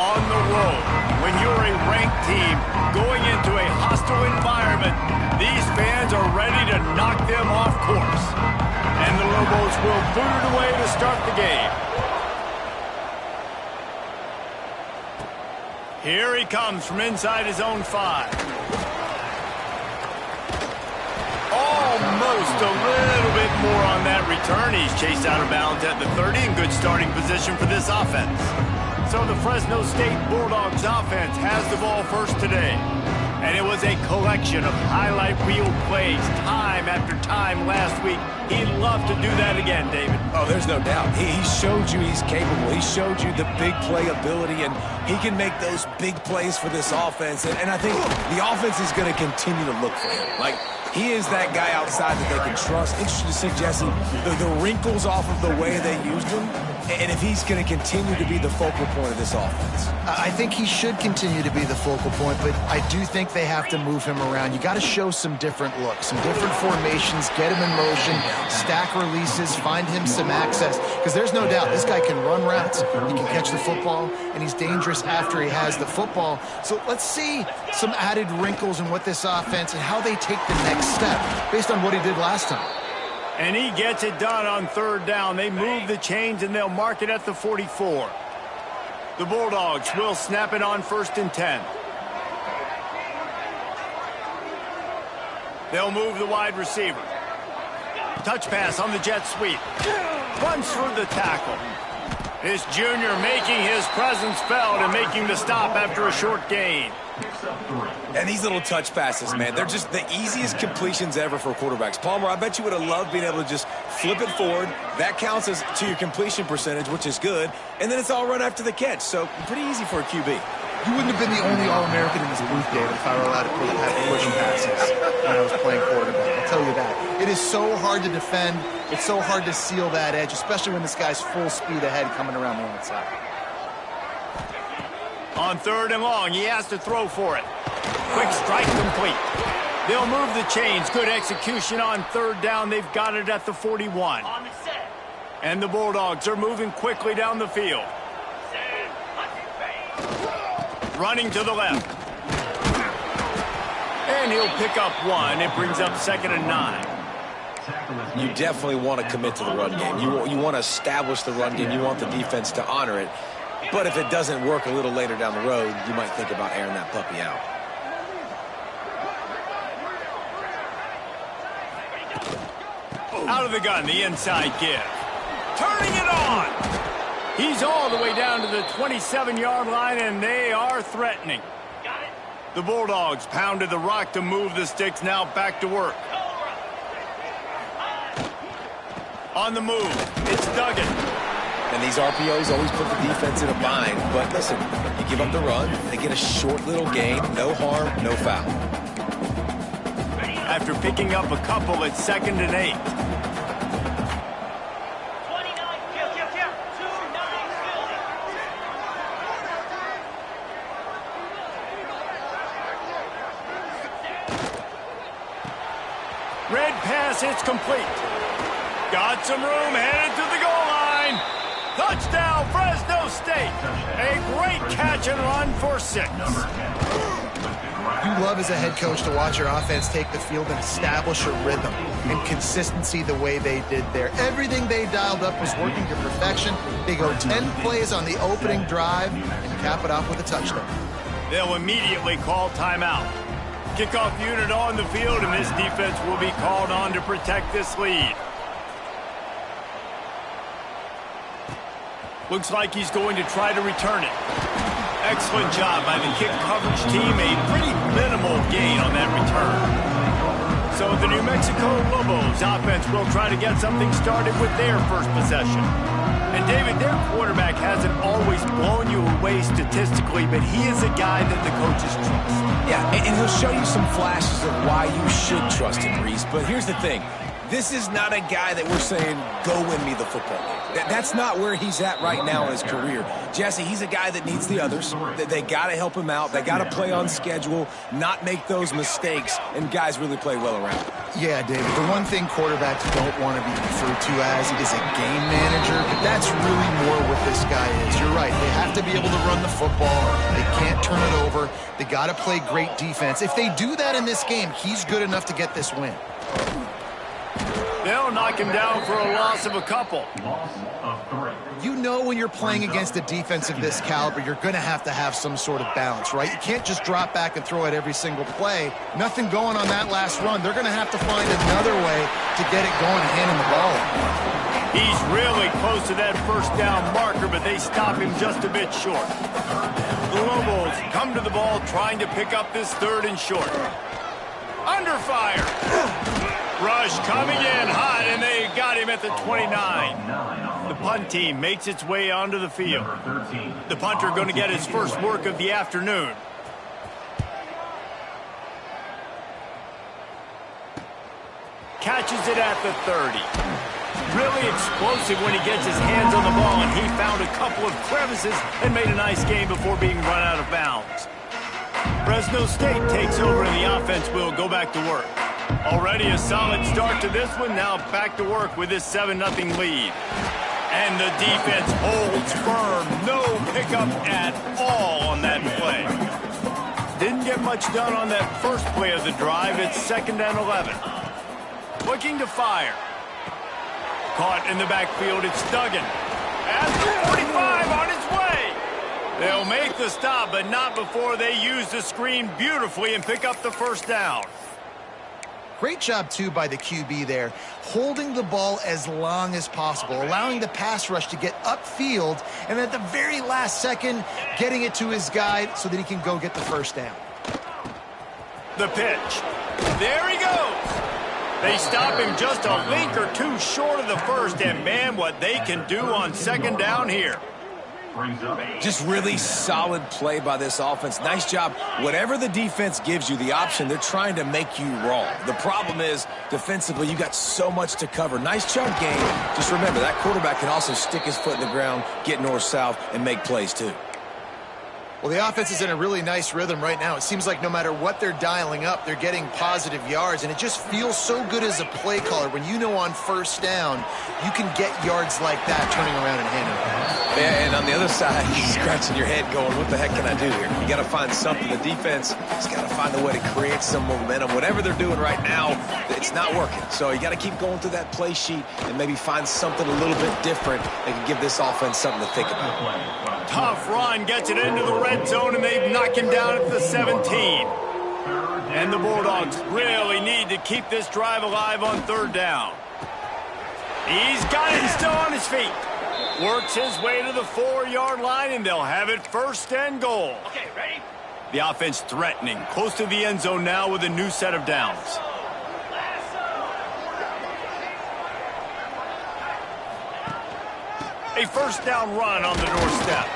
On the road, when you're a ranked team going into a hostile environment, these fans are ready to knock them off course. And the Lobos will boot it away to start the game. Here he comes from inside his own 5. Almost a little bit more on that return. He's chased out of bounds at the 30 in good starting position for this offense. So the Fresno State Bulldogs offense has the ball first today. And it was a collection of highlight reel plays time after time last week. He'd love to do that again, David. Oh, there's no doubt. He showed you he's capable. He showed you the big play ability, and he can make those big plays for this offense. And I think the offense is going to continue to look for him. Like, he is that guy outside that they can trust. Interesting to see, Jesse, the wrinkles off of the way they used him, and if he's going to continue to be the focal point of this offense. I think he should continue to be the focal point, but I do think they have to move him around. You got to show some different looks, some different formations, get him in motion, stack releases, find him some access, because there's no doubt this guy can run routes, he can catch the football, and he's dangerous after he has the football. So let's see some added wrinkles in what this offense and how they take the next step based on what he did last time. And he gets it done on 3rd down. They move the chains, and they'll mark it at the 44. The Bulldogs will snap it on 1st and 10. They'll move the wide receiver. Touch pass on the jet sweep. Runs through the tackle. This junior making his presence felt and making the stop after a short gain. And these little touch passes, man, they're just the easiest completions ever for quarterbacks. Palmer, I bet you would have loved being able to just flip it forward. That counts as to your completion percentage, which is good. And then it's all run after the catch, so pretty easy for a QB. You wouldn't have been the only All-American in this booth, David, if I were allowed to have pushing passes when I was playing quarterback. I'll tell you that. It is so hard to defend. It's so hard to seal that edge, especially when this guy's full speed ahead coming around the outside. On 3rd and long, he has to throw for it. Quick strike complete. They'll move the chains. Good execution on 3rd down. They've got it at the 41. And the Bulldogs are moving quickly down the field. Running to the left. And he'll pick up 1. It brings up 2nd and 9. You definitely want to commit to the run game. You want to establish the run game. You want the defense to honor it. But if it doesn't work a little later down the road, you might think about airing that puppy out. Out of the gun, the inside give. Turning it on. He's all the way down to the 27-yard line, and they are threatening. The Bulldogs pounded the rock to move the sticks, now back to work. On the move, it's Duggan. And these RPOs always put the defense in a bind. But listen, you give up the run, they get a short little gain, no harm, no foul. After picking up a couple, it's 2nd and 8. Red pass, it's complete. Got some room, headed to the goal line. Touchdown, Fresno State. A great catch and run for 6. You love as a head coach to watch your offense take the field and establish a rhythm and consistency the way they did there. Everything they dialed up was working to perfection. They go 10 plays on the opening drive and cap it off with a touchdown. They'll immediately call timeout. Kickoff unit on the field, and this defense will be called on to protect this lead. Looks like he's going to try to return it. Excellent job by the kick coverage team. A pretty minimal gain on that return. So the New Mexico Lobos offense will try to get something started with their first possession. And David, their quarterback hasn't always blown you away statistically, but he is a guy that the coaches trust. Yeah, and he'll show you some flashes of why you should trust him, Reese. But here's the thing. This is not a guy that we're saying, go win me the football game. That's not where he's at right now in his career. Jesse, he's a guy that needs the others. They got to help him out. They got to play on schedule, not make those mistakes, and guys really play well around him. Yeah, David, the one thing quarterbacks don't want to be referred to as is a game manager, but that's really more what this guy is. You're right. They have to be able to run the football. They can't turn it over. They got to play great defense. If they do that in this game, he's good enough to get this win. They'll knock him down for a loss of a couple. You know when you're playing against a defense of this caliber, you're going to have some sort of balance, right? You can't just drop back and throw it every single play. Nothing going on that last run. They're going to have to find another way to get it going and handing the ball. He's really close to that first down marker, but they stop him just a bit short. The Lobos come to the ball trying to pick up this 3rd and short. Under fire. Rush coming in hot, and they got him at the 29. The punt team makes its way onto the field. The punter going to get his first work of the afternoon. Catches it at the 30. Really explosive when he gets his hands on the ball, and he found a couple of crevices and made a nice game before being run out of bounds. Fresno State takes over, and the offense will go back to work. Already a solid start to this one. Now back to work with this 7-0 lead. And the defense holds firm. No pickup at all on that play. Didn't get much done on that first play of the drive. It's 2nd and 11. Looking to fire. Caught in the backfield. It's Duggan. At the 45 on his way. They'll make the stop, but not before they use the screen beautifully and pick up the first down. Great job, too, by the QB there, holding the ball as long as possible, allowing the pass rush to get upfield, and at the very last second, getting it to his guy so that he can go get the first down. The pitch. There he goes. They stop him just a link or two short of the first, and man, what they can do on 2nd down here. Just really solid play by this offense. Nice job. Whatever the defense gives you the option, they're trying to make you wrong. The problem is, defensively, you got so much to cover. Nice chunk game. Just remember, that quarterback can also stick his foot in the ground, get north-south, and make plays, too. Well, the offense is in a really nice rhythm right now. It seems like no matter what they're dialing up, they're getting positive yards, and it just feels so good as a play caller when you know on 1st down you can get yards like that turning around and handing it. Yeah, and on the other side, you're scratching your head going, what the heck can I do here? You got to find something. The defense has got to find a way to create some momentum. Whatever they're doing right now, it's not working. So you got to keep going through that play sheet and maybe find something a little bit different that can give this offense something to think about. Tough run, gets it into the red zone, and they knock him down at the 17. And the Bulldogs really need to keep this drive alive on 3rd down. He's got it still on his feet. Works his way to the 4-yard line, and they'll have it 1st and goal. Okay, ready? The offense threatening, close to the end zone now with a new set of downs. A 1st down run on the doorstep.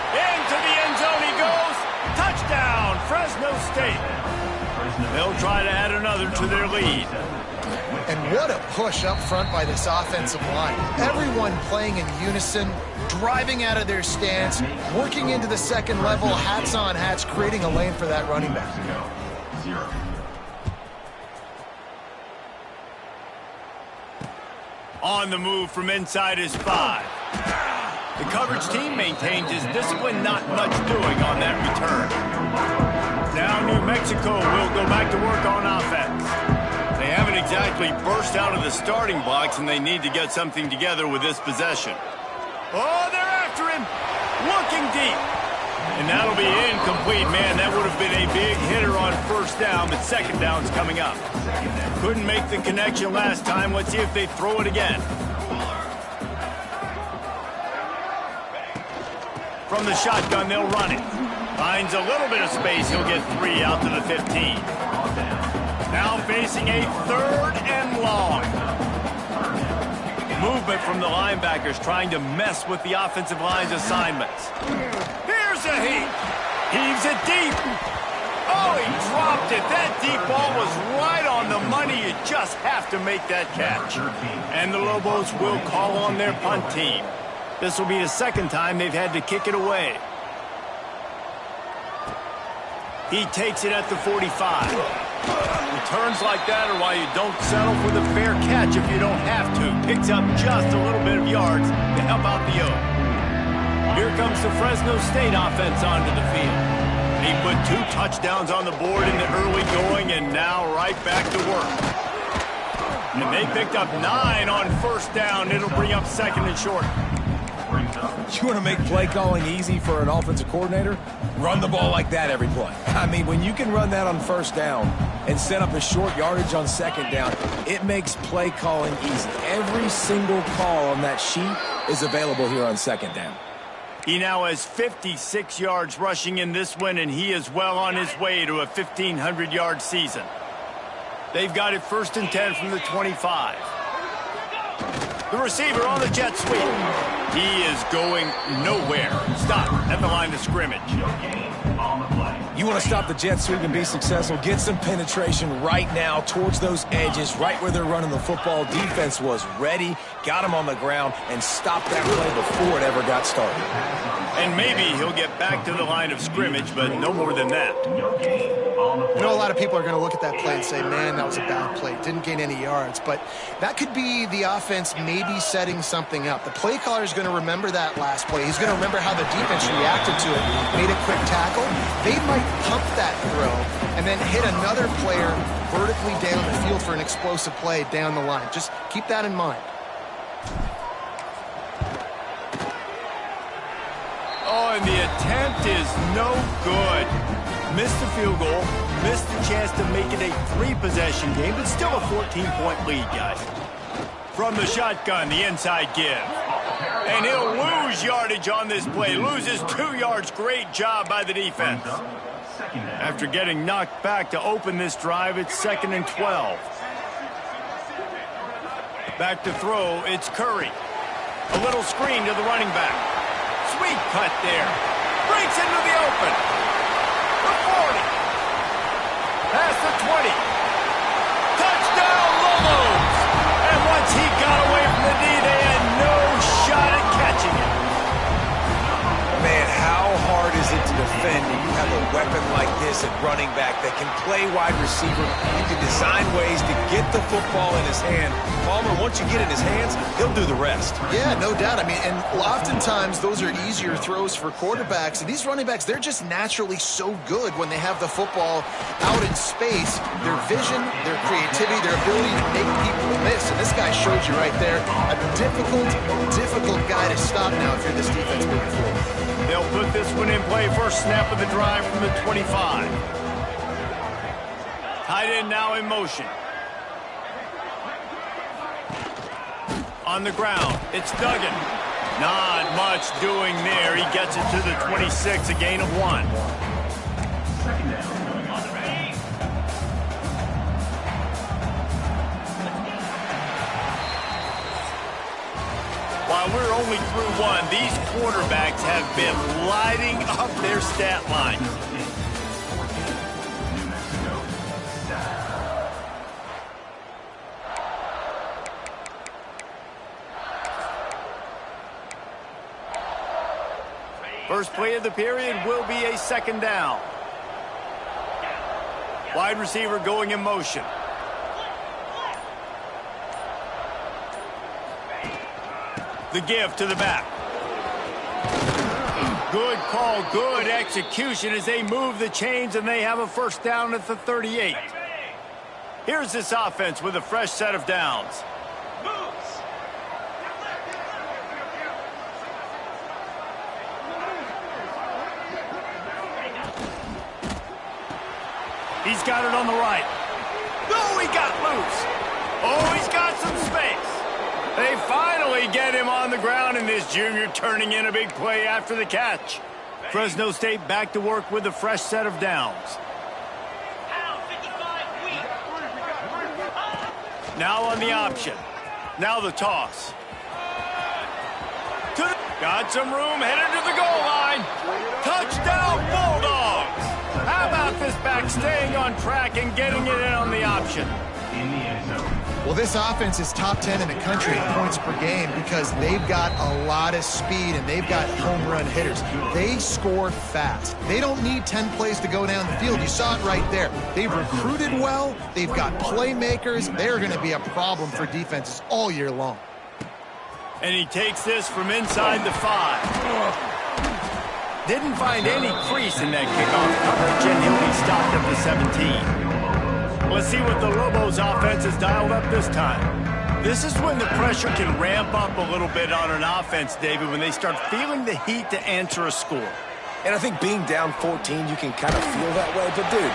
Into the end zone he goes. Touchdown, Fresno State. They'll try to add another to their lead. And what a push up front by this offensive line. Everyone playing in unison, driving out of their stance, working into the 2nd level, hats on hats, creating a lane for that running back. On the move from inside his 5. The coverage team maintains his discipline, not much doing on that return. Now New Mexico will go back to work on offense. They haven't exactly burst out of the starting blocks, and they need to get something together with this possession. Oh, they're after him. Looking deep. And that'll be incomplete, man. That would have been a big hitter on 1st down, but 2nd down's coming up. Couldn't make the connection last time. Let's see if they throw it again. From the shotgun, they'll run it. Finds a little bit of space. He'll get 3 out to the 15. Now facing a 3rd and long. Movement from the linebackers trying to mess with the offensive line's assignments. Here's a heave. Heaves it deep. Oh, he dropped it. That deep ball was right on the money. You just have to make that catch. And the Lobos will call on their punt team. This will be the second time they've had to kick it away. He takes it at the 45. Returns like that are why you don't settle for the fair catch if you don't have to. Picks up just a little bit of yards to help out the O. Here comes the Fresno State offense onto the field. He put 2 touchdowns on the board in the early going and now right back to work. And they picked up 9 on first down. It'll bring up second and short. You want to make play calling easy for an offensive coordinator? Run the ball like that every play. I mean, when you can run that on first down and set up a short yardage on second down, it makes play calling easy. Every single call on that sheet is available here on second down. He now has 56 yards rushing in this one, and he is well on his way to a 1,500-yard season. They've got it 1st and 10 from the 25. The receiver on the jet sweep. He is going nowhere. Stop at the line of scrimmage. You want to stop the jet sweep and be successful, get some penetration right now towards those edges, right where they're running the football. Defense was ready, got him on the ground, and stopped that play before it ever got started. And maybe he'll get back to the line of scrimmage, but no more than that. I know a lot of people are going to look at that play and say, man, that was a bad play. Didn't gain any yards. But that could be the offense maybe setting something up. The play caller is going to remember that last play. He's going to remember how the defense reacted to it, made a quick tackle. They might pump that throw and then hit another player vertically down the field for an explosive play down the line. Just keep that in mind. Oh, and the attempt is no good. Missed the field goal, missed the chance to make it a 3-possession game, but still a 14-point lead, guys. From the shotgun, the inside give. And he'll lose yardage on this play. Loses 2 yards. Great job by the defense. After getting knocked back to open this drive, it's 2nd and 12. Back to throw, it's Curry. A little screen to the running back. Sweet cut there. Breaks into the open. The 40. Past the 20. Touchdown, Lobos! And once he got away from the D, they had no shot at catching it. Man, how hard is it to defend when you have a weapon like this at running back that can play wide receiver? You can design ways to get the football in his hand. Palmer, once you get it in his hands, he'll do the rest. Yeah, no doubt. I mean, and oftentimes those are easier throws for quarterbacks. And these running backs, they're just naturally so good when they have the football out in space. Their vision, their creativity, their ability to make people miss. And this guy showed you right there, a difficult guy to stop now if you're this defense moving forward. They'll put this one in play. First snap of the drive from the 25. Tight end now in motion. On the ground, it's Duggan. Not much doing there. He gets it to the 26, a gain of 1. While we're only through 1, these quarterbacks have been lighting up their stat line. First play of the period will be a 2nd down. Wide receiver going in motion. The give to the back. Good call, good execution as they move the chains and they have a first down at the 38. Here's this offense with a fresh set of downs. He's got it on the right. Oh, he got loose. Oh, he's got some space. They finally get him on the ground, and this junior turning in a big play after the catch. Fresno State back to work with a fresh set of downs. Now on the option. Now the toss. Got some room, headed to the goal line. Touchdown, Bulldogs! How about this this back staying on track and getting it in on the option. Well, this offense is top 10 in the country in points per game because they've got a lot of speed and they've got home run hitters. They score fast. They don't need 10 plays to go down the field. You saw it right there. They've recruited well. They've got playmakers. They're going to be a problem for defenses all year long. And he takes this from inside the 5. Didn't find any crease in that kickoff coverage, and he'll be stopped at the 17. Let's see what the Lobos offense has dialed up this time. This is when the pressure can ramp up a little bit on an offense, David, when they start feeling the heat to answer a score. And I think being down 14, you can kind of feel that way. But, dude,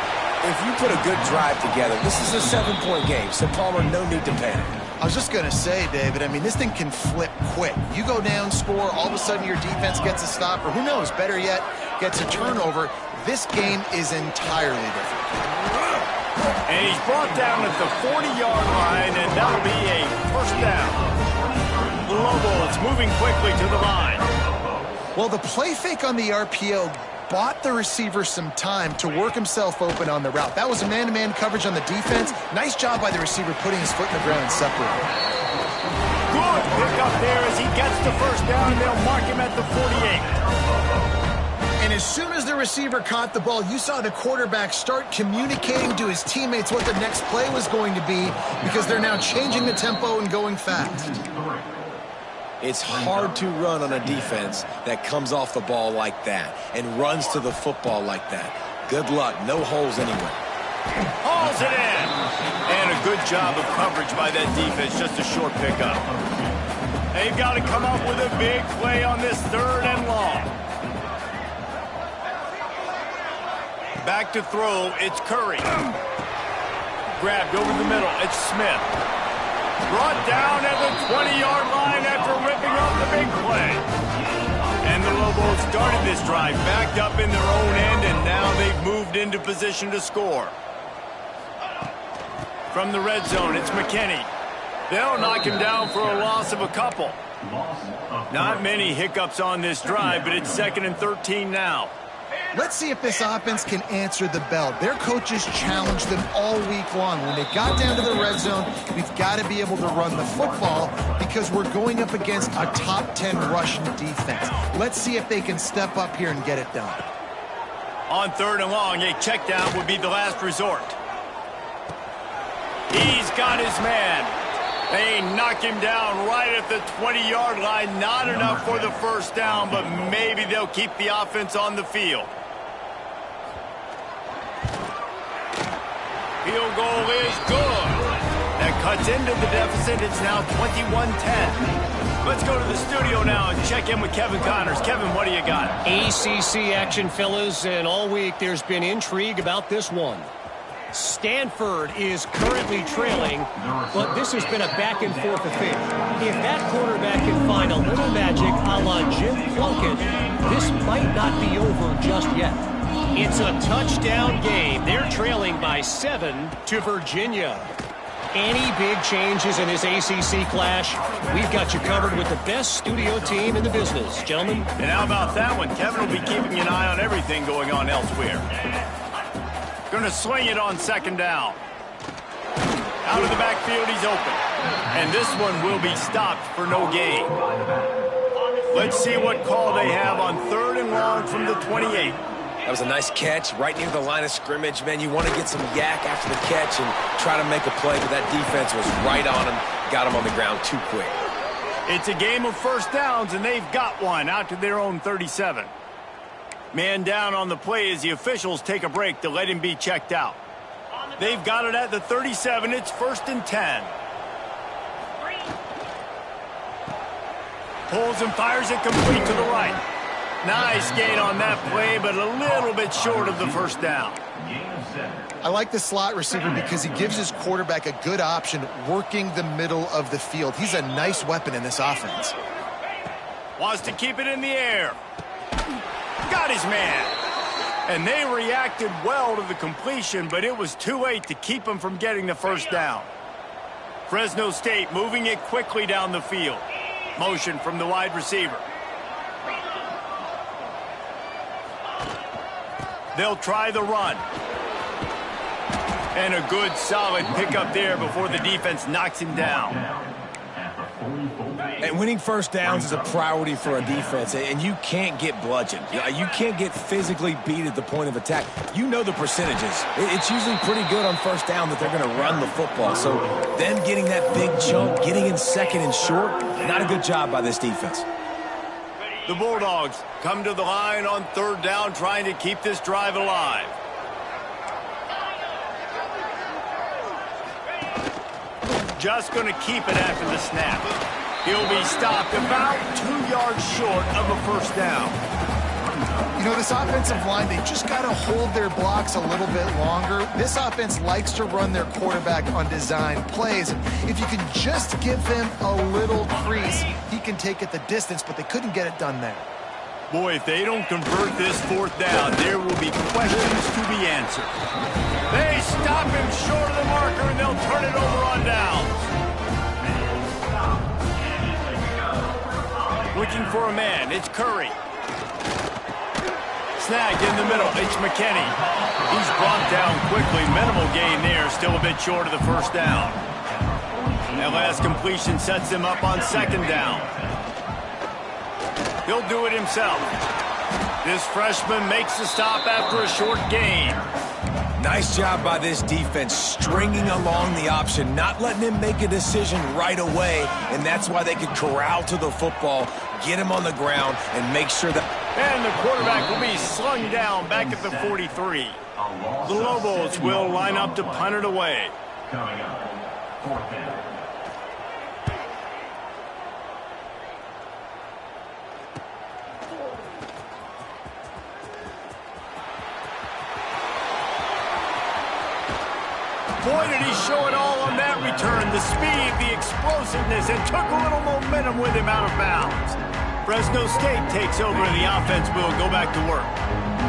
if you put a good drive together, this is a 7-point game, so Palmer, no need to panic. I was just going to say, David, I mean, this thing can flip quick. You go down, score, all of a sudden your defense gets a stop, or who knows, better yet, gets a turnover. This game is entirely different. And he's brought down at the 40-yard line, and that'll be a first down. The Lobos moving quickly to the line. Well, the play fake on the RPO bought the receiver some time to work himself open on the route. That was a man-to-man coverage on the defense. Nice job by the receiver putting his foot in the ground and separating. Good pick up there as he gets the first down, and they'll mark him at the 48. And as soon as the receiver caught the ball, you saw the quarterback start communicating to his teammates what the next play was going to be because they're now changing the tempo and going fast. It's hard to run on a defense that comes off the ball like that and runs to the football like that. Good luck. No holes anywhere. Hauls it in. And a good job of coverage by that defense. Just a short pickup. They've got to come up with a big play on this 3rd and long. Back to throw, it's Curry. Grabbed over the middle, it's Smith. Brought down at the 20-yard line after ripping up the big play. And the Lobos started this drive backed up in their own end, and now they've moved into position to score. From the red zone, it's McKinney. They'll knock him down for a loss of a couple. Not many hiccups on this drive, but it's 2nd and 13 now. Let's see if this offense can answer the bell. Their coaches challenged them all week long. When they got down to the red zone, we've got to be able to run the football because we're going up against a top 10 Russian defense. Let's see if they can step up here and get it done. On 3rd and long, a check down would be the last resort. He's got his man. They knock him down right at the 20-yard line. Not enough for the first down, but maybe they'll keep the offense on the field. Field goal is good. That cuts into the deficit. It's now 21-10. Let's go to the studio now and check in with Kevin Connors. Kevin, what do you got? ACC action, fellas, and all week there's been intrigue about this one. Stanford is currently trailing, but this has been a back-and-forth affair. If that quarterback can find a little magic a la Jim Plunkett, this might not be over just yet. It's a touchdown game. They're trailing by 7 to Virginia. Any big changes in this ACC clash? We've got you covered with the best studio team in the business, gentlemen. And how about that one? Kevin will be keeping an eye on everything going on elsewhere. Going to swing it on 2nd down. Out of the backfield, he's open. And this one will be stopped for no gain. Let's see what call they have on 3rd and long from the 28. That was a nice catch right near the line of scrimmage. Man, you want to get some yak after the catch and try to make a play, but that defense was right on him, got him on the ground too quick. It's a game of first downs, and they've got one out to their own 37. Man down on the play as the officials take a break to let him be checked out. They've got it at the 37. It's 1st and 10. Pulls and fires it complete to the right. Nice gain on that play, but a little bit short of the first down. I like the slot receiver because he gives his quarterback a good option working the middle of the field. He's a nice weapon in this offense. Wants to keep it in the air. Got his man. And they reacted well to the completion, but it was too late to keep him from getting the first down. Fresno State moving it quickly down the field. Motion from the wide receiver. They'll try the run. And a good, solid pickup there before the defense knocks him down. And winning first downs is a priority for a defense, and you can't get bludgeoned. You can't get physically beat at the point of attack. You know the percentages. It's usually pretty good on first down that they're going to run the football. So them getting that big chunk, getting in second and short, not a good job by this defense. The Bulldogs come to the line on third down, trying to keep this drive alive. Just going to keep it after the snap. He'll be stopped about 2 yards short of a first down. You know, this offensive line, they just got to hold their blocks a little bit longer. This offense likes to run their quarterback on design plays. And if you can just give him a little crease, he can take it the distance, but they couldn't get it done there. Boy, if they don't convert this fourth down, there will be questions to be answered. They stop him short of the marker, and they'll turn it over on downs. Looking for a man. It's Curry. Snagged in the middle. It's McKinney. He's brought down quickly. Minimal gain there. Still a bit short of the first down. That last completion sets him up on second down. He'll do it himself. This freshman makes the stop after a short gain. Nice job by this defense stringing along the option, not letting him make a decision right away, and that's why they could corral to the football, get him on the ground, and make sure that... And the quarterback will be slung down back at the 43. The Lobos will line up to punt it away. Coming up, fourth down. Boy, did he show it all on that return. The speed, the explosiveness, and took a little momentum with him out of bounds. Fresno State takes over, and the offense will go back to work.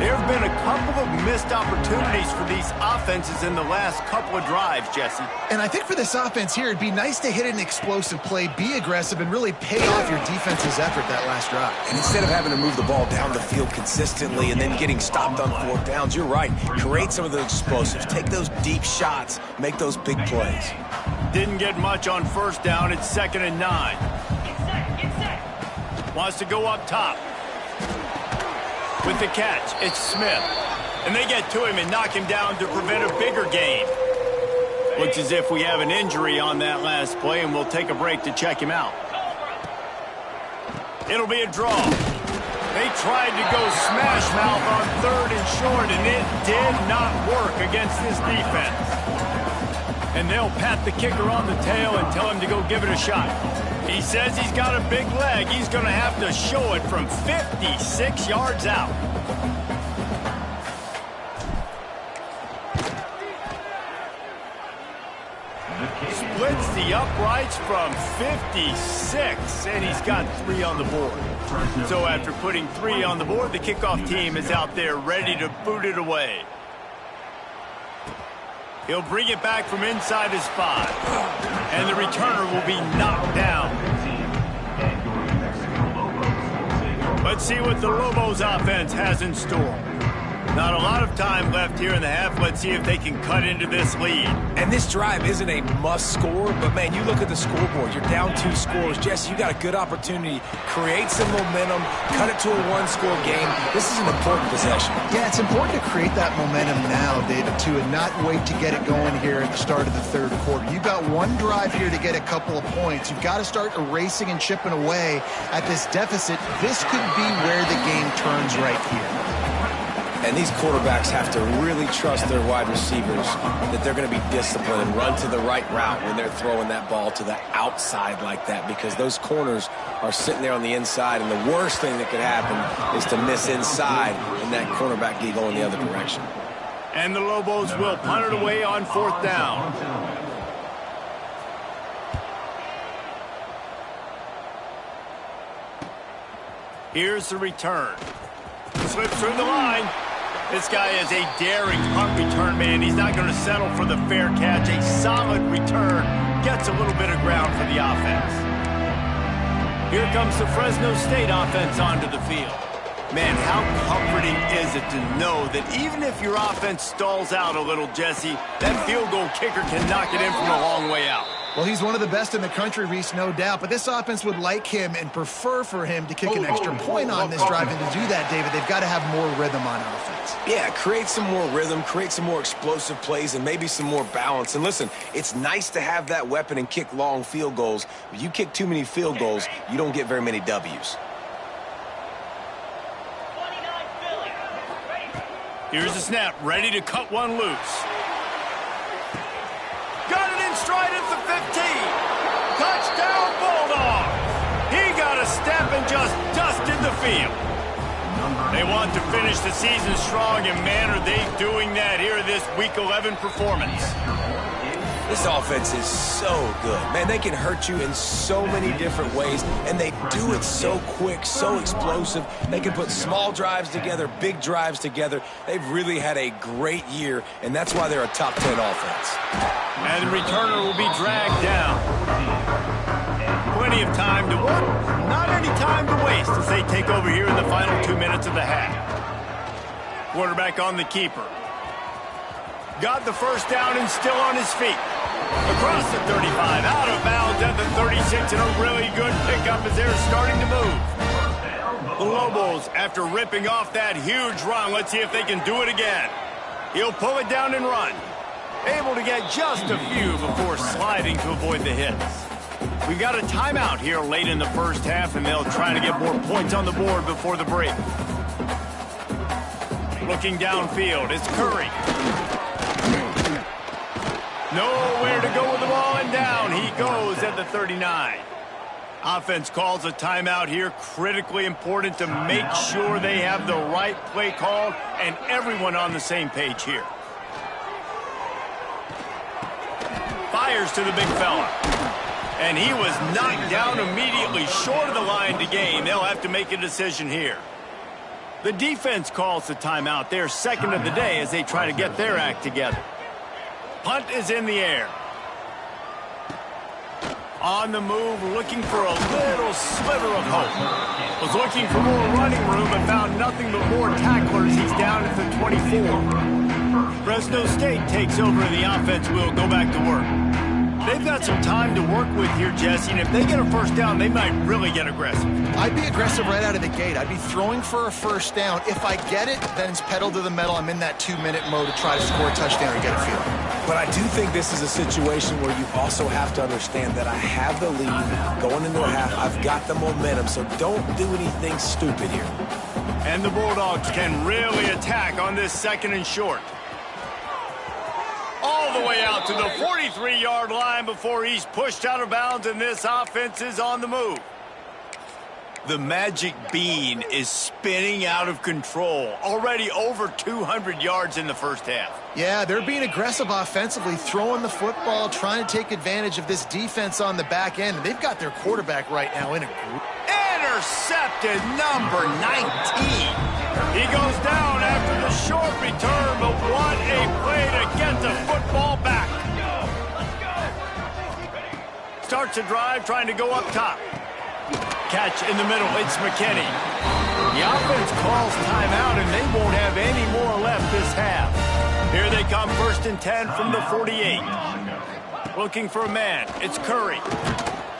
There have been a couple of missed opportunities for these offenses in the last couple of drives, Jesse. And I think for this offense here, it'd be nice to hit an explosive play, be aggressive, and really pay off your defense's effort that last drive. And instead of having to move the ball down the field consistently and then getting stopped on fourth downs, you're right. Create some of those explosives. Take those deep shots. Make those big plays. Didn't get much on first down. It's 2nd and 9. Wants to go up top. With the catch, it's Smith. And they get to him and knock him down to prevent a bigger gain. Looks as if we have an injury on that last play, and we'll take a break to check him out. It'll be a draw. They tried to go smash mouth on 3rd and short, and it did not work against this defense. And they'll pat the kicker on the tail and tell him to go give it a shot. He says he's got a big leg. He's going to have to show it from 56 yards out. Splits the uprights from 56, and he's got 3 on the board. So after putting 3 on the board, the kickoff team is out there ready to boot it away. He'll bring it back from inside his 5. And the returner will be knocked down. Let's see what the Lobos offense has in store. Not a lot of time left here in the half. Let's see if they can cut into this lead. And this drive isn't a must score, but man, you look at the scoreboard. You're down 2 scores. Jesse, you got a good opportunity. Create some momentum. Cut it to a 1-score game. This is an important possession. Yeah, it's important to create that momentum now, David, too, and not wait to get it going here at the start of the 3rd quarter. You've got 1 drive here to get a couple of points. You've got to start erasing and chipping away at this deficit. This could be where the game turns right here. And these quarterbacks have to really trust their wide receivers that they're going to be disciplined and run to the right route when they're throwing that ball to the outside like that, because those corners are sitting there on the inside, and the worst thing that could happen is to miss inside and that cornerback be going the other direction. And the Lobos will punt it away on 4th down. Here's the return. Slips through the line. This guy is a daring punt return man. He's not going to settle for the fair catch. A solid return. Gets a little bit of ground for the offense. Here comes the Fresno State offense onto the field. Man, how comforting is it to know that even if your offense stalls out a little, Jesse, that field goal kicker can knock it in from a long way out. Well, he's one of the best in the country, Reese, no doubt. But this offense would like him and prefer for him to kick an extra point on this drive. And to do that, David, they've got to have more rhythm on offense. Yeah, create some more rhythm, create some more explosive plays, and maybe some more balance. And listen, it's nice to have that weapon and kick long field goals. But you kick too many field goals, you don't get very many W's. Here's the snap, ready to cut one loose. Got it in stride at the 15. Touchdown, Bulldog. He got a step and just dusted the field. They want to finish the season strong, and man, are they doing that here in this Week 11 performance. This offense is so good. Man, they can hurt you in so many different ways, and they do it so quick, so explosive. They can put small drives together, big drives together. They've really had a great year, and that's why they're a top 10 offense. And the returner will be dragged down. Plenty of time to work, not any time to waste as they take over here in the final 2 minutes of the half. Quarterback on the keeper. Got the first down and still on his feet. Across the 35, out of bounds at the 36, and a really good pickup as they're starting to move. The Lobos, after ripping off that huge run, let's see if they can do it again. He'll pull it down and run. Able to get just a few before sliding to avoid the hits. We've got a timeout here late in the first half, and they'll try to get more points on the board before the break. Looking downfield, it's Curry. Nowhere to go with the ball, and down he goes at the 39. Offense calls a timeout here. Critically important to make sure they have the right play called and everyone on the same page here. Fires to the big fella. And he was knocked down immediately short of the line to gain. They'll have to make a decision here. The defense calls the timeout. They're second of the day as they try to get their act together. Punt is in the air. On the move, looking for a little sliver of hope. Was looking for more running room but found nothing but more tacklers. He's down at the 24. Fresno State takes over and the offense will go back to work. They've got some time to work with here, Jesse, and if they get a first down, they might really get aggressive. I'd be aggressive right out of the gate. I'd be throwing for a first down. If I get it, then it's pedal to the metal. I'm in that 2-minute mode to try to score a touchdown or get a field. But I do think this is a situation where you also have to understand that I have the lead going into the half. I've got the momentum, so don't do anything stupid here. And the Bulldogs can really attack on this second and short. All the way out to the 43-yard line before he's pushed out of bounds, and this offense is on the move. The magic bean is spinning out of control. Already over 200 yards in the first half. Yeah, they're being aggressive offensively, throwing the football, trying to take advantage of this defense on the back end. And they've got their quarterback right now in a group. Intercepted, number 19. He goes down after the short return, but what a play to get the football back. Starts a drive, trying to go up top. Catch in the middle, it's McKinney. The offense calls timeout, and they won't have any more left this half. Here they come, 1st and 10 from the 48. Looking for a man, it's Curry.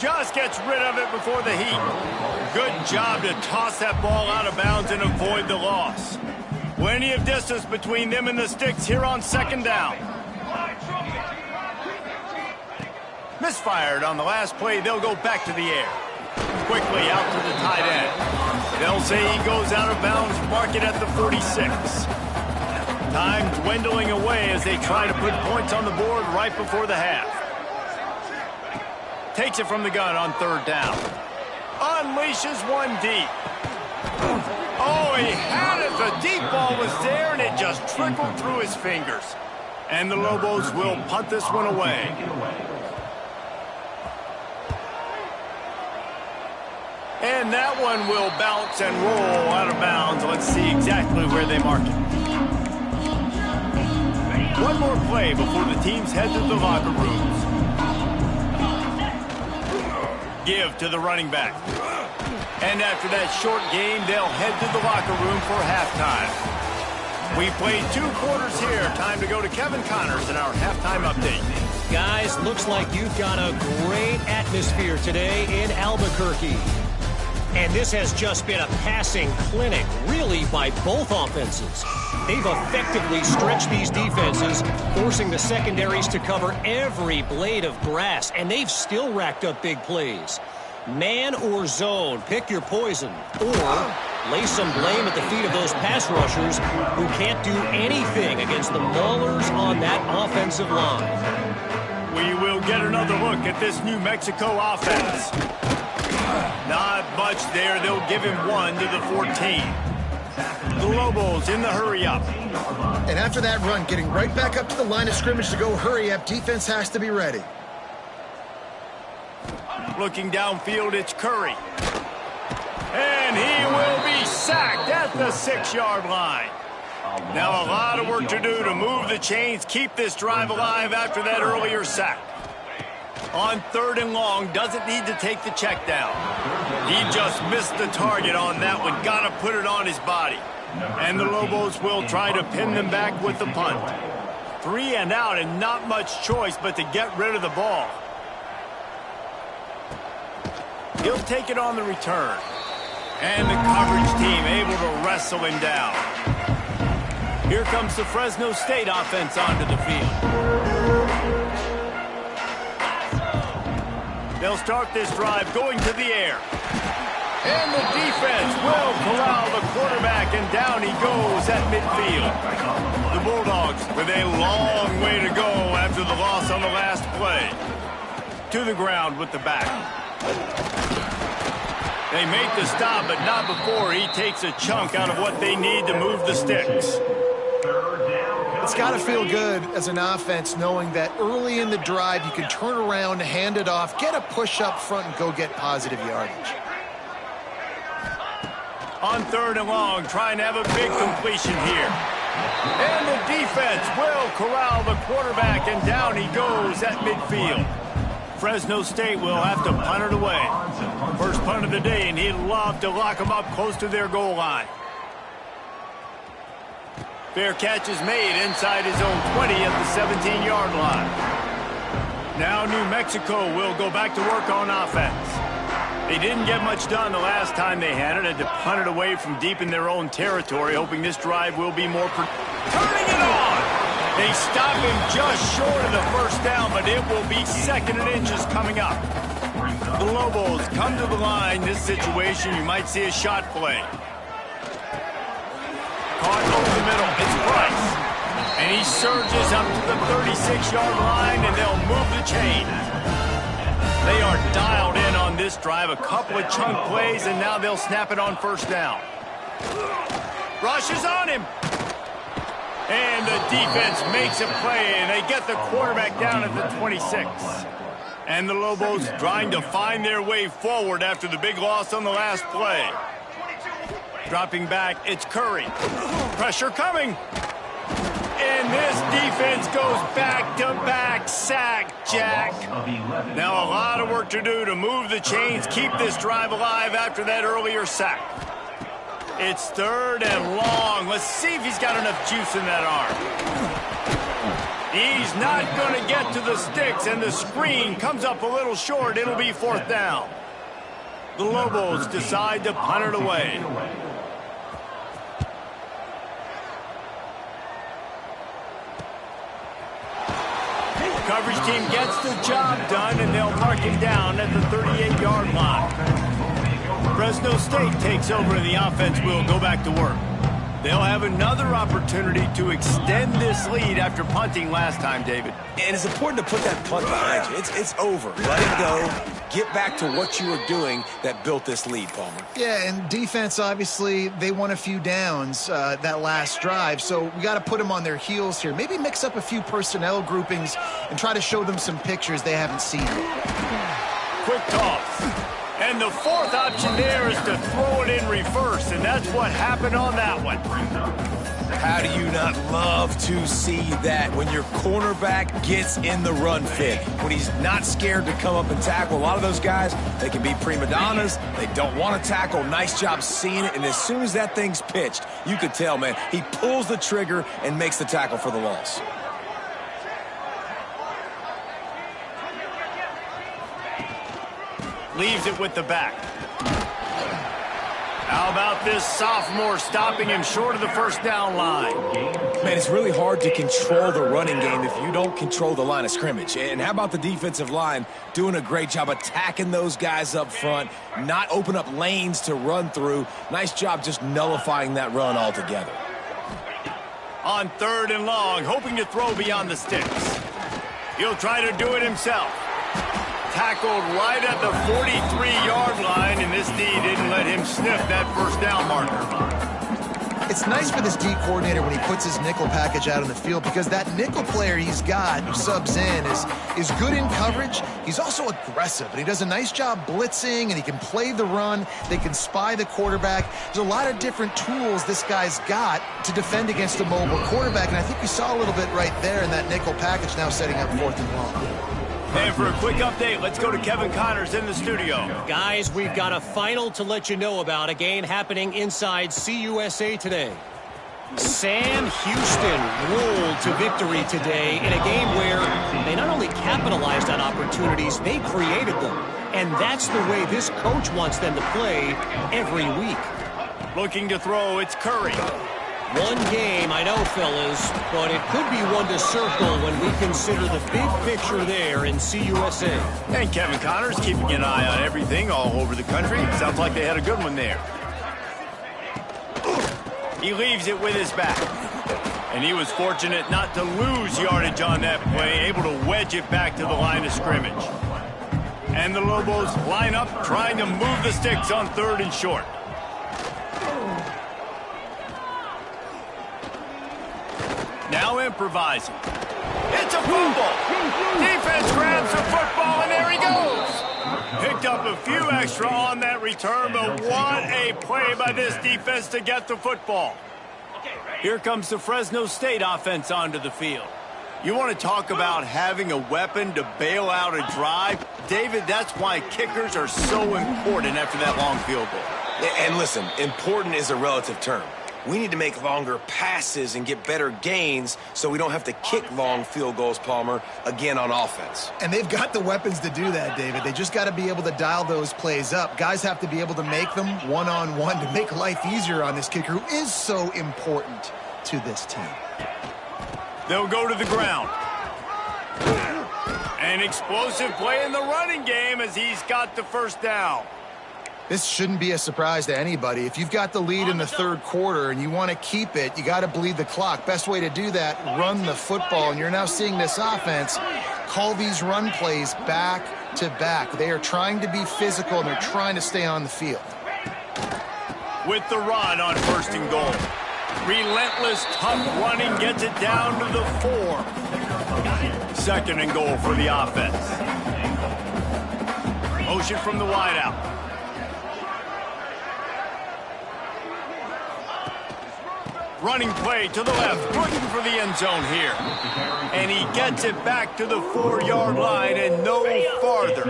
Just gets rid of it before the heat. Good job to toss that ball out of bounds and avoid the loss. Plenty of distance between them and the sticks here on 2nd down. Misfired on the last play. They'll go back to the air. Quickly out to the tight end. They'll say he goes out of bounds, mark it at the 46. Time dwindling away as they try to put points on the board right before the half. Takes it from the gun on 3rd down. Unleashes one deep. Oh, he had it. The deep ball was there, and it just trickled through his fingers. And the Lobos will punt this one away. And that one will bounce and roll out of bounds. Let's see exactly where they mark it. One more play before the teams head to the locker rooms. give to the running back. And after that short game, they'll head to the locker room for halftime. We played 2 quarters here. Time to go to Kevin Connors in our halftime update. Guys, looks like you've got a great atmosphere today in Albuquerque. And this has just been a passing clinic, really, by both offenses. They've effectively stretched these defenses, forcing the secondaries to cover every blade of grass, and they've still racked up big plays. Man or zone, pick your poison, or lay some blame at the feet of those pass rushers who can't do anything against the maulers on that offensive line. We will get another look at this New Mexico offense. Not much there. They'll give him 1 to the 14. The Lobos in the hurry-up. And after that run, getting right back up to the line of scrimmage to go hurry-up, defense has to be ready. Looking downfield, it's Curry. And he will be sacked at the 6-yard line. Now a lot of work to do to move the chains, keep this drive alive after that earlier sack. On 3rd and long, doesn't need to take the check down. He just missed the target on that one. Got to put it on his body. And the Lobos will try to pin them back with the punt. 3 and out and not much choice but to get rid of the ball. He'll take it on the return. And the coverage team able to wrestle him down. Here comes the Fresno State offense onto the field. They'll start this drive going to the air. And the defense will corral the quarterback, and down he goes at midfield. The Bulldogs with a long way to go after the loss on the last play. To the ground with the back. They make the stop, but not before he takes a chunk out of what they need to move the sticks. It's got to feel good as an offense knowing that early in the drive you can turn around, hand it off, get a push up front, and go get positive yardage. On 3rd and long, trying to have a big completion here. And the defense will corral the quarterback, and down he goes at midfield. Fresno State will have to punt it away. First punt of the day, and he'd love to lock them up close to their goal line. Fair catch is made inside his own 20 at the 17-yard line. Now New Mexico will go back to work on offense. They didn't get much done the last time they had it. Had to punt it away from deep in their own territory, hoping this drive will be more... Turning it on! They stop him just short of the first down, but it will be 2nd and inches coming up. The Lobos come to the line. This situation, you might see a shot play. Caught over the middle. It's Price. And he surges up to the 36-yard line, and they'll move the chain. They are dialed in on this drive. A couple of chunk plays, and now they'll snap it on 1st down. Rush is on him. And the defense makes a play, and they get the quarterback down at the 26. And the Lobos trying to find their way forward after the big loss on the last play. Dropping back, it's Curry. Pressure coming. And this defense goes back-to-back sack, Jack. Now a lot of work to do to move the chains, keep this drive alive after that earlier sack. It's 3rd and long. Let's see if he's got enough juice in that arm. He's not going to get to the sticks, and the screen comes up a little short. It'll be 4th down. The Lobos decide to punt it away. Coverage team gets the job done, and they'll mark it down at the 38-yard line. Fresno State takes over, and the offense will go back to work. They'll have another opportunity to extend this lead after punting last time, David. And it's important to put that punt behind you. It's over. Let it go. Get back to what you were doing that built this lead, Palmer. Yeah, and defense, obviously, they won a few downs that last drive, so we got to put them on their heels here. Maybe mix up a few personnel groupings and try to show them some pictures they haven't seen. Quick toss. And the 4th option there is to throw it in reverse, and that's what happened on that one. How do you not love to see that when your cornerback gets in the run fit? When he's not scared to come up and tackle. A lot of those guys, they can be prima donnas. They don't want to tackle. Nice job seeing it. And as soon as that thing's pitched, you could tell, man, he pulls the trigger and makes the tackle for the loss. Leaves it with the back. How about this sophomore stopping him short of the first down line? Man, it's really hard to control the running game if you don't control the line of scrimmage. And how about the defensive line doing a great job attacking those guys up front, not open up lanes to run through. Nice job just nullifying that run altogether. On 3rd and long, hoping to throw beyond the sticks. He'll try to do it himself. Tackled right at the 43-yard line, and this D didn't let him sniff that first down marker. It's nice for this D coordinator when he puts his nickel package out on the field, because that nickel player he's got who subs in is good in coverage. He's also aggressive, and he does a nice job blitzing, and he can play the run. They can spy the quarterback. There's a lot of different tools this guy's got to defend against a mobile quarterback, and I think we saw a little bit right there in that nickel package now setting up 4th and long. And for a quick update, let's go to Kevin Connors in the studio. Guys, we've got a final to let you know about, a game happening inside CUSA today. Sam Houston rolled to victory today in a game where they not only capitalized on opportunities, they created them. And that's the way this coach wants them to play every week. Looking to throw, it's Curry. One game, I know, fellas, but it could be one to circle when we consider the big picture there in CUSA. And Kevin Connors keeping an eye on everything all over the country. Sounds like they had a good one there. He leaves it with his back. And he was fortunate not to lose yardage on that play, able to wedge it back to the line of scrimmage. And the Lobos line up, trying to move the sticks on 3rd and short. Now improvising. It's a fumble. Defense grabs the football, and there he goes. Picked up a few extra on that return, but what a play by this defense to get the football. Here comes the Fresno State offense onto the field. You want to talk about having a weapon to bail out a drive? David, that's why kickers are so important after that long field goal. And listen, important is a relative term. We need to make longer passes and get better gains so we don't have to kick long field goals, Palmer, again on offense. And they've got the weapons to do that, David. They just got to be able to dial those plays up. Guys have to be able to make them one-on-one to make life easier on this kicker who is so important to this team. They'll go to the ground. An explosive play in the running game as he's got the first down. This shouldn't be a surprise to anybody. If you've got the lead in the 3rd quarter and you want to keep it, you got to bleed the clock. Best way to do that, run the football. And you're now seeing this offense call these run plays back to back. They are trying to be physical, and they're trying to stay on the field. With the run on 1st and goal. Relentless, tough running gets it down to the 4. 2nd and goal for the offense. Motion from the wideout. Running play to the left, looking for the end zone here. And he gets it back to the 4-yard line and no farther.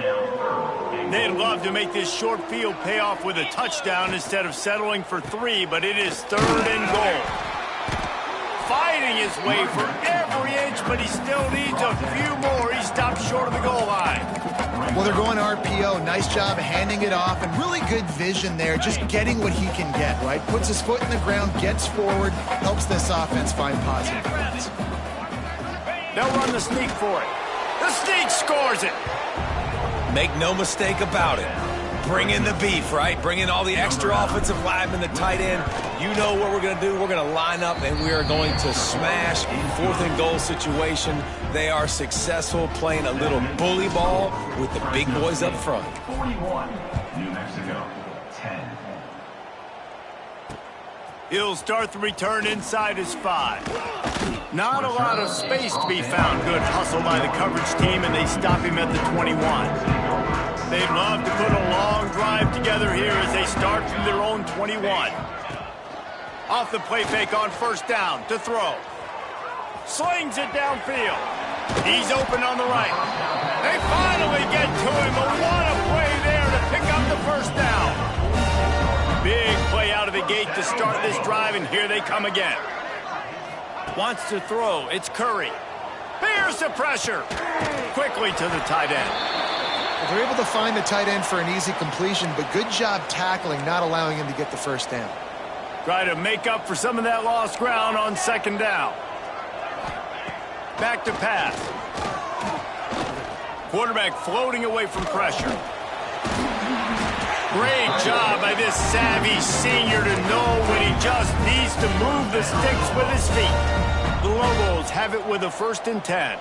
They'd love to make this short field pay off with a touchdown instead of settling for 3, but it is 3rd and goal. Fighting his way for every inch, but he still needs a few more. He stops short of the goal line. Well, they're going RPO. Nice job handing it off, and really good vision there, just getting what he can get, right? Puts his foot in the ground, gets forward, helps this offense find positive points. They'll run the sneak for it. The sneak scores it. Make no mistake about it. Bring in the beef, right? Bring in all the extra offensive linemen, the tight end. You know what we're going to do. We're going to line up, and we are going to smash 4th and goal situation. They are successful playing a little bully ball with the big boys up front. 41, New Mexico, 10. He'll start the return inside his 5. Not a lot of space to be found. Good hustle by the coverage team, and they stop him at the 21. They'd love to put a long drive together here as they start from their own 21. Off the play fake on first down to throw. Slings it downfield. He's open on the right. They finally get to him, but what a play there to pick up the first down. Big play out of the gate to start this drive, and here they come again. Wants to throw. It's Curry. Here's the pressure. Quickly to the tight end. They're able to find the tight end for an easy completion, but good job tackling, not allowing him to get the first down. Try to make up for some of that lost ground on second down. Back to pass. Quarterback floating away from pressure. Great job by this savvy senior to know when he just needs to move the sticks with his feet. The Lobos have it with a 1st and 10.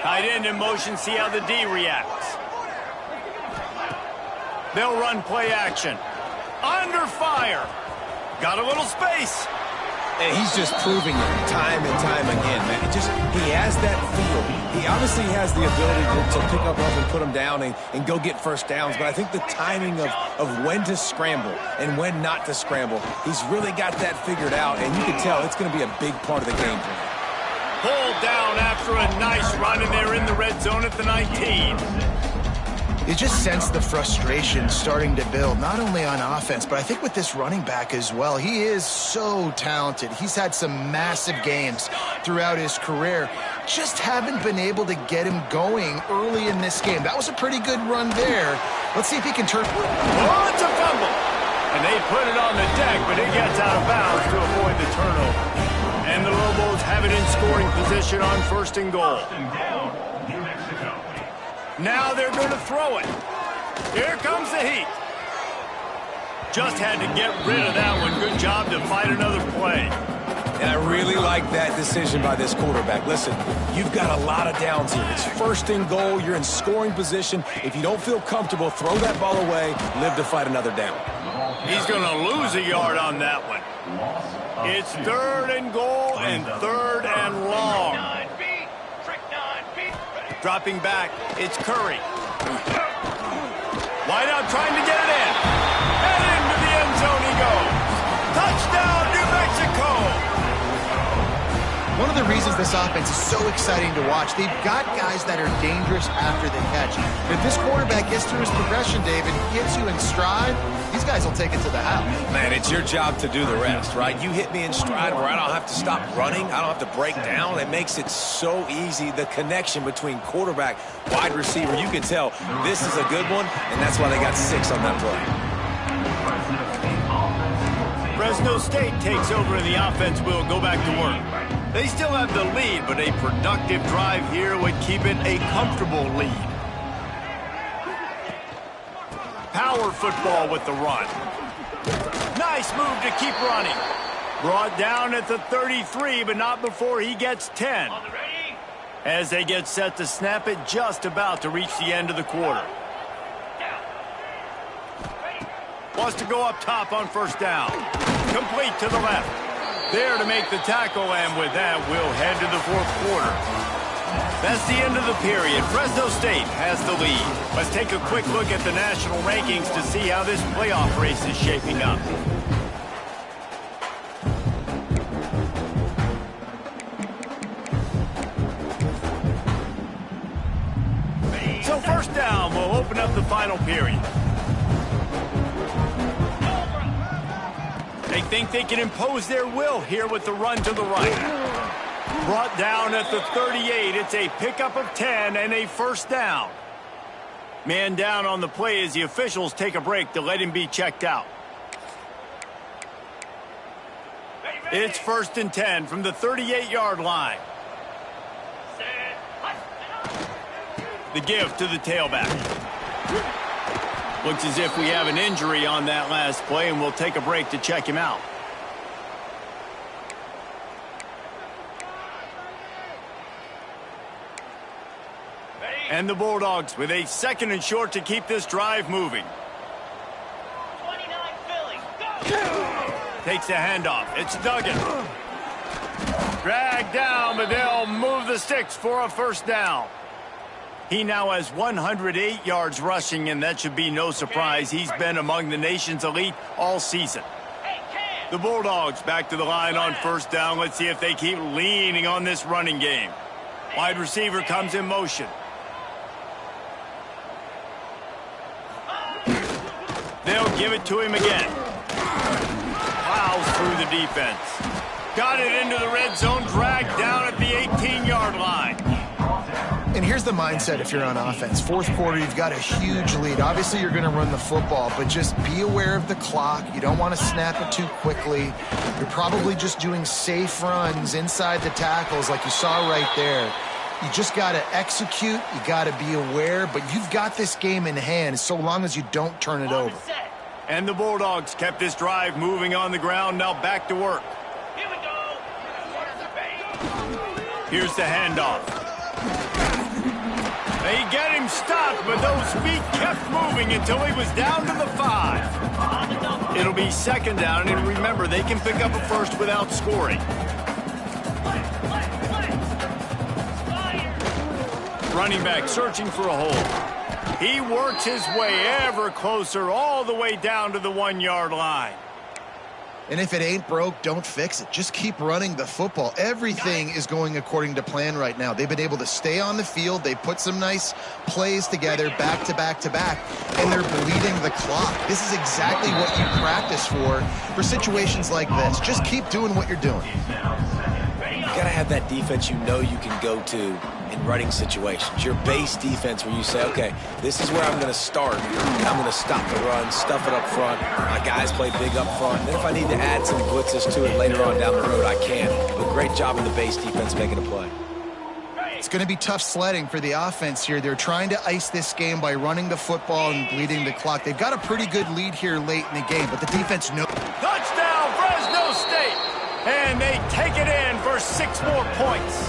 Tight end in motion, see how the D reacts. They'll run play action. Under fire. Got a little space. And he's just proving it time and time again, man. He has that feel. He obviously has the ability to pick up and put him down and go get first downs. But I think the timing of when to scramble and when not to scramble, he's really got that figured out. And you can tell it's going to be a big part of the game for him. Pulled down after a nice run, and they're in the red zone at the 19. You just sense the frustration starting to build, not only on offense, but I think with this running back as well. He is so talented. He's had some massive games throughout his career. Just haven't been able to get him going early in this game. That was a pretty good run there. Let's see if he can turn. Oh, it's a fumble. And they put it on the deck, but it gets out of bounds to avoid the turnover. And the Lobos have it in scoring position on 1st and goal. Now they're going to throw it. Here comes the heat. Just had to get rid of that one. Good job to fight another play. And I really like that decision by this quarterback. Listen, you've got a lot of downs here. It's 1st and goal. You're in scoring position. If you don't feel comfortable, throw that ball away. Live to fight another down. He's going to lose a yard on that one. It's 3rd and goal and 3rd and long. Dropping back, it's Curry. Wide out trying to get it in. And into the end zone he goes. Touchdown, New Mexico! One of the reasons this offense is so exciting to watch, they've got guys that are dangerous after the catch. If this quarterback gets through his progression, David, gets you in stride, these guys will take it to the house. Man, it's your job to do the rest, right? You hit me in stride where I don't have to stop running. I don't have to break down. It makes it so easy. The connection between quarterback, wide receiver, you can tell this is a good one, and that's why they got 6 on that play. Fresno State takes over and the offense will go back to work. They still have the lead, but a productive drive here would keep it a comfortable lead. Power football with the run. Nice move to keep running. Brought down at the 33, but not before he gets 10. As they get set to snap it, just about to reach the end of the quarter. Wants to go up top on first down. Complete to the left. There to make the tackle, and with that, we'll head to the 4th quarter. That's the end of the period. Fresno State has the lead. Let's take a quick look at the national rankings to see how this playoff race is shaping up. So 1st down will open up the final period. They think they can impose their will here with the run to the right. Brought down at the 38. It's a pickup of 10 and a 1st down. Man down on the play as the officials take a break to let him be checked out. It's 1st and 10 from the 38-yard line. The give to the tailback. Looks as if we have an injury on that last play, and we'll take a break to check him out. And the Bulldogs with a 2nd and short to keep this drive moving. 29 Philly. Go! Takes the handoff. It's Duggan. Dragged down, but they'll move the sticks for a 1st down. He now has 108 yards rushing, and that should be no surprise. He's been among the nation's elite all season. The Bulldogs back to the line on first down. Let's see if they keep leaning on this running game. Wide receiver comes in motion. They'll give it to him again. Plows through the defense. Got it into the red zone, dragged down at the 18-yard line. And here's the mindset if you're on offense. Fourth quarter, you've got a huge lead. Obviously, you're going to run the football, but just be aware of the clock. You don't want to snap it too quickly. You're probably just doing safe runs inside the tackles like you saw right there. You just got to execute. You got to be aware, but you've got this game in hand so long as you don't turn it over. And the Bulldogs kept this drive moving on the ground. Now back to work. Here we go. Here's the handoff. They get him stopped, but those feet kept moving until he was down to the 5. It'll be second down, and remember, they can pick up a first without scoring. Running back searching for a hole. He works his way ever closer all the way down to the 1-yard line. And if it ain't broke, don't fix it. Just keep running the football. Everything is going according to plan right now. They've been able to stay on the field. They put some nice plays together back to back to back, and they're bleeding the clock. This is exactly what you practice for situations like this. Just keep doing what you're doing. You got to have that defense you know you can go to in running situations. Your base defense where you say, okay, this is where I'm going to start. I'm going to stop the run, stuff it up front. My guys play big up front. Then if I need to add some blitzes to it later on down the road, I can. But great job in the base defense making a play. It's going to be tough sledding for the offense here. They're trying to ice this game by running the football and bleeding the clock. They've got a pretty good lead here late in the game, but the defense knows. Touchdown, Fresno State! And they take it in for 6 more points.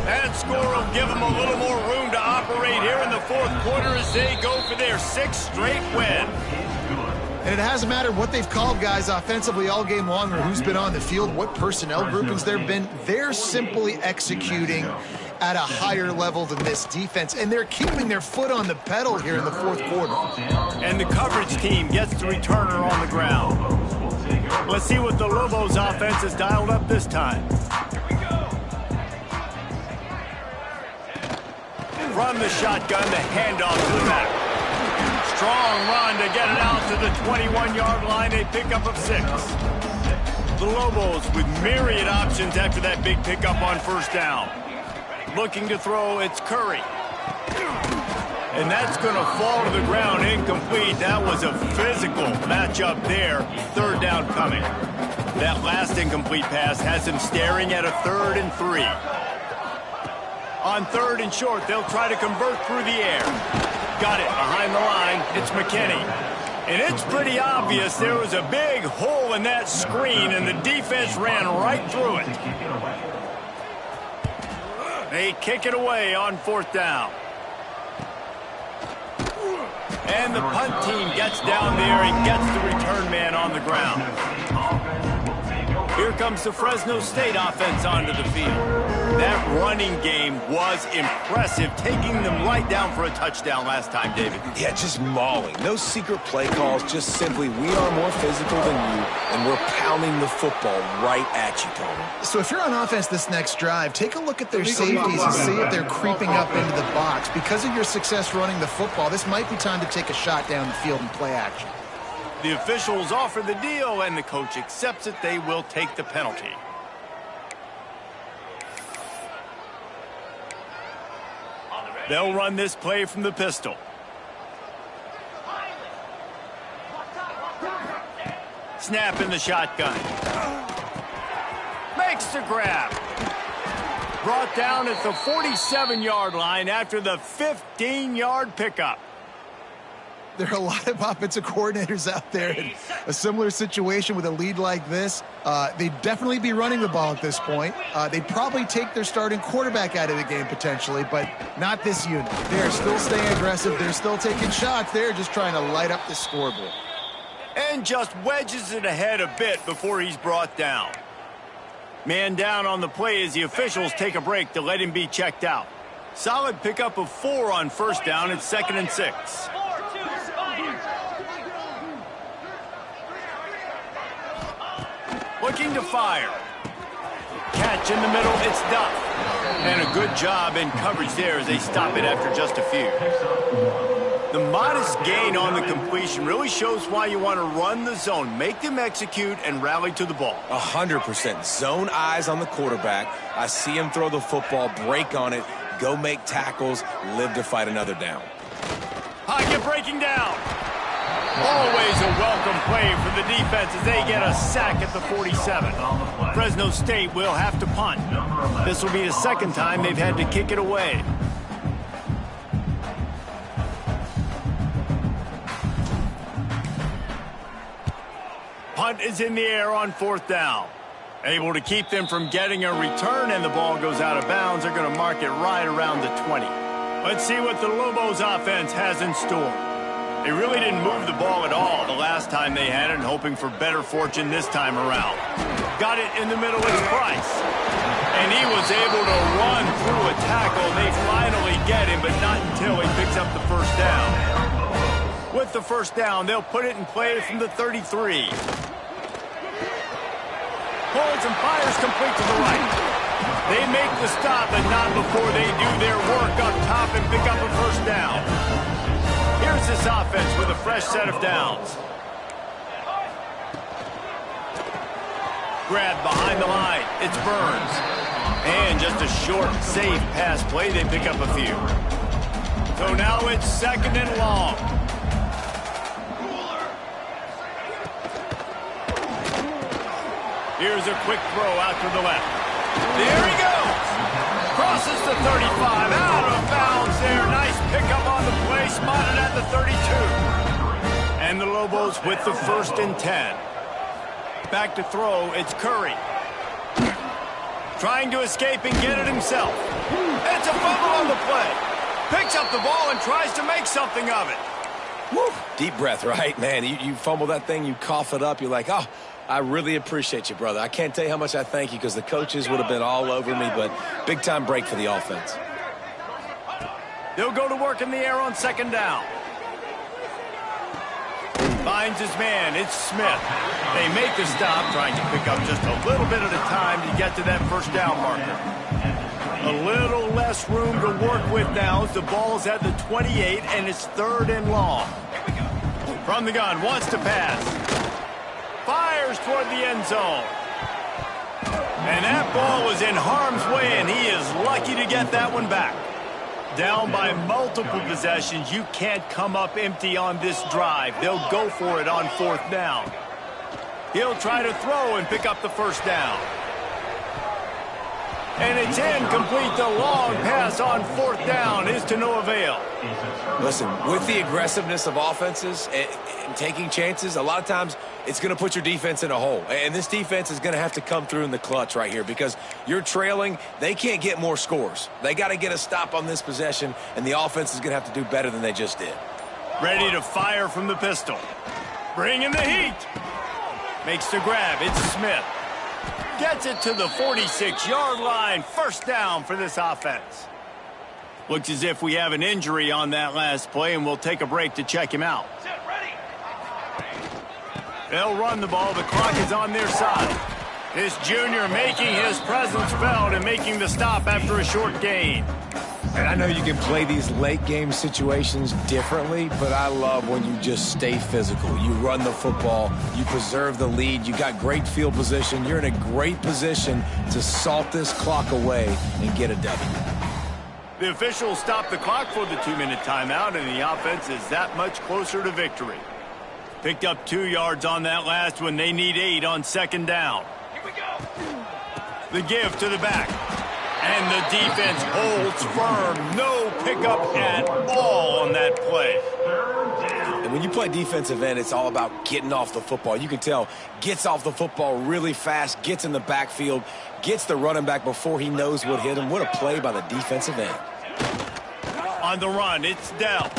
That score will give them a little more room to operate here in the fourth quarter as they go for their 6th straight win. And it hasn't mattered what they've called guys offensively all game long or who's been on the field, what personnel groupings there have been. They're simply executing at a higher level than this defense, and they're keeping their foot on the pedal here in the fourth quarter. And the coverage team gets the returner on the ground. Let's see what the Lobos offense has dialed up this time. From the shotgun, the handoff to the back. Strong run to get it out to the 21-yard line. A pickup of 6. The Lobos with myriad options after that big pickup on first down. Looking to throw, it's Curry. And that's going to fall to the ground incomplete. That was a physical matchup there. Third down coming. That last incomplete pass has him staring at a 3rd and 3. On 3rd and short, they'll try to convert through the air. Got it behind the line. It's McKinney. And it's pretty obvious there was a big hole in that screen, and the defense ran right through it. They kick it away on 4th down. And the punt team gets down there and gets the return man on the ground. Here comes the Fresno State offense onto the field. That running game was impressive, taking them right down for a touchdown last time, David. Yeah, just mauling. No secret play calls, just simply we are more physical than you, and we're pounding the football right at you, Tony. So if you're on offense this next drive, take a look at their safeties and see if they're creeping up into the box. Because of your success running the football, this might be time to take a shot down the field and play action. The officials offer the deal, and the coach accepts it. They will take the penalty. They'll run this play from the pistol. Snap in the shotgun. Makes the grab. Brought down at the 47-yard line after the 15-yard pickup. There are a lot of offensive coordinators out there in a similar situation with a lead like this. They'd definitely be running the ball at this point. They'd probably take their starting quarterback out of the game potentially, but not this unit. They're still staying aggressive. They're still taking shots. They're just trying to light up the scoreboard. And just wedges it ahead a bit before he's brought down. Man down on the play as the officials take a break to let him be checked out. Solid pickup of 4 on first down. It's 2nd and 6. Looking to fire. Catch in the middle, it's Duff. And a good job in coverage there as they stop it after just a few. The modest gain on the completion really shows why you want to run the zone, make them execute, and rally to the ball. 100%. Zone eyes on the quarterback. I see him throw the football, break on it, go make tackles, live to fight another down. Pocket breaking down. Always a welcome play for the defense as they get a sack at the 47. Fresno State will have to punt. This will be the second time they've had to kick it away. Punt is in the air on 4th down. Able to keep them from getting a return, and the ball goes out of bounds. They're going to mark it right around the 20. Let's see what the Lobos offense has in store. They really didn't move the ball at all the last time they had it, and hoping for better fortune this time around. Got it in the middle, it's Price. And he was able to run through a tackle. They finally get him, but not until he picks up the first down. With the first down, they'll put it in play from the 33. Holds and fires complete to the right. They make the stop, but not before they do their work up top and pick up a first down. Here's this offense with a fresh set of downs. Grab behind the line. It's Burns. And just a short, safe pass play. They pick up a few. So now it's 2nd and long. Here's a quick throw out to the left. There he goes. Crosses the 35. Out of bounds there. Nice pickup on the play. Spotted at the 32. And the Lobos with the 1st and 10. Back to throw. It's Curry. Trying to escape and get it himself. It's a fumble on the play. Picks up the ball and tries to make something of it. Woo. Deep breath, right? Man, you fumble that thing, you cough it up, you're like, oh, I really appreciate you, brother. I can't tell you how much I thank you because the coaches would have been all over me, but big-time break for the offense. They'll go to work in the air on 2nd down. Finds his man. It's Smith. They make the stop, trying to pick up just a little bit at a time to get to that first down marker. A little less room to work with now as the ball's at the 28, and it's 3rd and long. From the gun, wants to pass. Fires toward the end zone. And that ball was in harm's way, and he is lucky to get that one back. Down by multiple possessions, you can't come up empty on this drive. They'll go for it on 4th down. He'll try to throw and pick up the first down. And it's incomplete. The long pass on 4th down is to no avail. Listen, with the aggressiveness of offenses and taking chances, a lot of times it's going to put your defense in a hole. And this defense is going to have to come through in the clutch right here because you're trailing. They can't get more scores. They got to get a stop on this possession, and the offense is going to have to do better than they just did. Ready to fire from the pistol. Bringing the heat. Makes the grab. It's Smith. Gets it to the 46-yard line. First down for this offense. Looks as if we have an injury on that last play, and we'll take a break to check him out. They'll run the ball. The clock is on their side. This junior making his presence felt and making the stop after a short gain. And I know you can play these late-game situations differently, but I love when you just stay physical. You run the football, you preserve the lead, you got great field position. You're in a great position to salt this clock away and get a W. The officials stop the clock for the 2-minute timeout, and the offense is that much closer to victory. Picked up 2 yards on that last one. They need 8 on 2nd down. Here we go. The give to the back. And the defense holds firm. No pickup at all on that play. And when you play defensive end, it's all about getting off the football. You can tell, gets off the football really fast, gets in the backfield, gets the running back before he knows what hit him. What a play by the defensive end. On the run, it's Dell.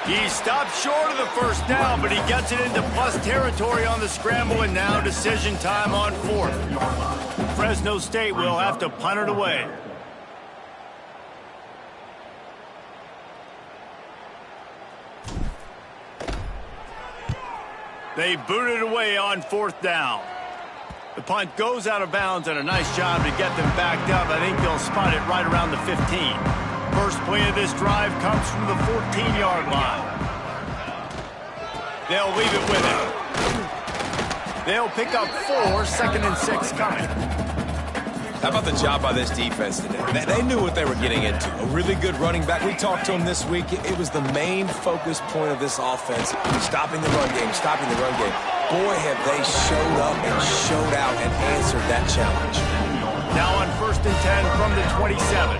He stopped short of the first down, but he gets it into plus territory on the scramble, and now decision time on 4th. Fresno State will have to punt it away. They boot it away on 4th down. The punt goes out of bounds, and a nice job to get them backed up. I think they'll spot it right around the 15. First play of this drive comes from the 14-yard line. They'll leave it with it. They'll pick up 4, 2nd and 6 coming. How about the job by this defense today? They knew what they were getting into. A really good running back. We talked to him this week. It was the main focus point of this offense. Stopping the run game, stopping the run game. Boy, have they showed up and showed out and answered that challenge. Now on 1st and 10 from the 27.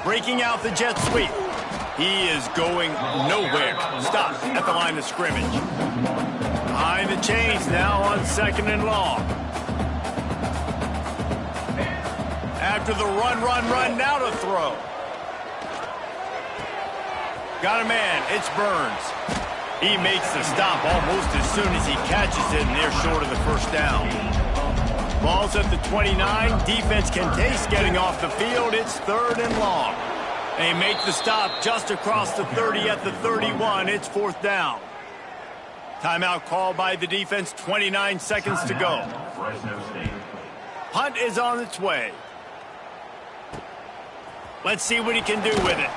Breaking out the jet sweep. He is going nowhere. Stop at the line of scrimmage. Behind the chains now on 2nd and long. After the run, now to throw. Got a man, it's Burns. He makes the stop almost as soon as he catches it, and they're short of the first down. Ball's at the 29. Defense can taste getting off the field. It's 3rd and long. They make the stop just across the 30 at the 31. It's 4th down. Timeout called by the defense. 29 seconds to go. Punt is on its way. Let's see what he can do with it.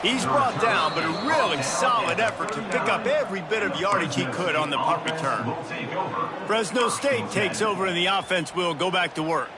He's brought down, but a really solid effort to pick up every bit of yardage he could on the punt return. Fresno State takes over, and the offense will go back to work.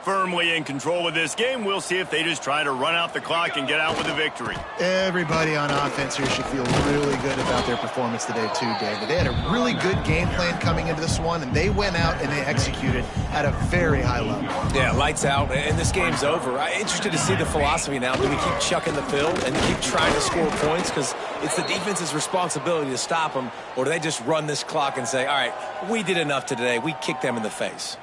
Firmly in control of this game. We'll see if they just try to run out the clock and get out with a victory. Everybody on offense here should feel really good about their performance today too, David. They had a really good game plan coming into this one, and they went out and they executed at a very high level. Yeah, lights out, and this game's over. I'm interested to see the philosophy now. Do we keep chucking the field and keep trying to score points because it's the defense's responsibility to stop them, or do they just run this clock and say, all right, we did enough today. We kicked them in the face.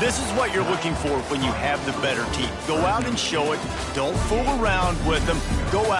This is what you're looking for when you have the better team. Go out and show it. Don't fool around with them. Go out.